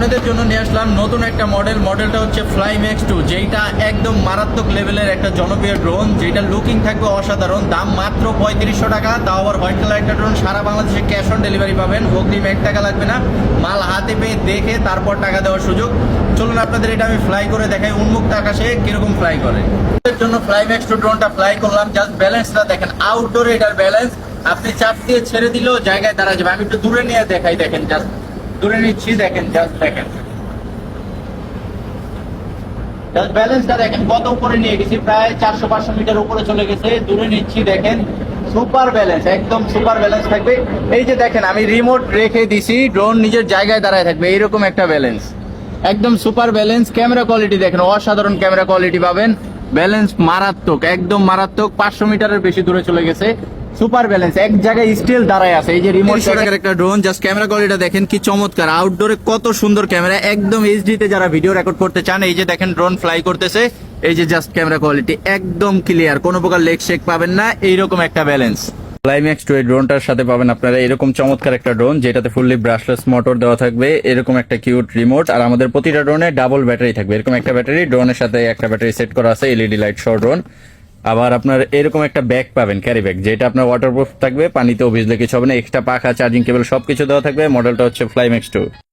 আপনাদের জন্য নিয়ে আসলাম নতুন একটা মডেলটা হচ্ছে ফ্লাইম্যাক্স 2, যেটা একদম মারাত্মক লেভেলের একটা জনপ্রিয় ড্রোন, যেটা লুকিং থাকবে অসাধারণ। দাম মাত্র 3500 টাকা, তাও আবার হোয়াইট কালার একটা ড্রোন। সারা বাংলাদেশে ক্যাশ অন ডেলিভারি পাবেন, অগ্রিম 1 টাকা লাগবে না, মাল হাতে পেয়ে দেখে তারপর টাকা দেওয়ার সুযোগ। চলুন আপনাদের এটা আমি ফ্লাই করে দেখাই উন্মুক্ত আকাশে কিরকম ফ্লাই করে। এর জন্য ফ্লাইম্যাক্স 2 ড্রোনটা ফ্লাই করলাম। জাস্ট ব্যালেন্সটা দেখেন, আউটডোরে এটার ব্যালেন্স। আপনি চাপ দিয়ে ছেড়ে দিলেও জায়গায় দাঁড়া যাবে। আমি একটু দূরে নিয়ে দেখাই, দেখেন জাস্ট দূরে নিচ্ছি, দেখেন জাস্ট দেখেন ব্যালেন্সটা দেখেন কত উপরে নিয়ে গেছি, প্রায় 400-500 মিটার উপরে চলে গেছে। দূরে নিচ্ছি, দেখেন সুপার ব্যালেন্স, একদম সুপার ব্যালেন্স থাকবে। এই যে দেখেন আমি রিমোট রেখে দিছি, ড্রোন নিজের জায়গায় দাঁড়ায় থাকবে, এইরকম একটা ব্যালেন্স, একদম সুপার ব্যালেন্স। ক্যামেরা কোয়ালিটি দেখেন, অসাধারণ ক্যামেরা কোয়ালিটি পাবেন। ব্যালেন্স মারাত্মক, একদম মারাত্মক। 500 মিটারের বেশি দূরে চলে গেছে, সুপার ব্যালেন্স, এক জায়গায় স্টিল দাঁড়ায় আছে। এই যে রিমোট টাকার একটা ড্রোন, জাস্ট ক্যামেরা কোয়ালিটি দেখেন কি চমৎকার। আউটডোরে কত সুন্দর ক্যামেরা, একদম এইচডি তে যারা ভিডিও রেকর্ড করতে চান, এই যে দেখেন ড্রোন ফ্লাই করতেছে। এই যে জাস্ট ক্যামেরা কোয়ালিটি একদম ক্লিয়ার, কোনো প্রকার লেগ শেক পাবেন না, এইরকম একটা ব্যালেন্স। ফ্লাইম্যাক্স 2 এই ড্রোনটার সাথে পাবেন আপনারা এরকম চমৎকার একটা ড্রোন, যেটাতে ফুললি ব্রাশলেস মোটর দেওয়া থাকবে, এরকম একটা কিউট রিমোট, আর আমাদের প্রতিটা ড্রোনে ডাবল ব্যাটারি থাকবে। এরকম একটা ব্যাটারি, ড্রোনের সাথে একটা ব্যাটারি সেট করা আছে, এলইডি লাইট সহ ড্রোন। আবার আপনার এরকম একটা ব্যাগ পাবেন, ক্যারি ব্যাগ, যেটা আপনার ওয়াটারপ্রুফ থাকবে, পানিতেও ভিজলে কিছু হবে না। এক্সট্রা পাখা, চার্জিং কেবল সবকিছু দেওয়া থাকবে। মডেলটা হচ্ছে ফ্লাইম্যাক্স 2।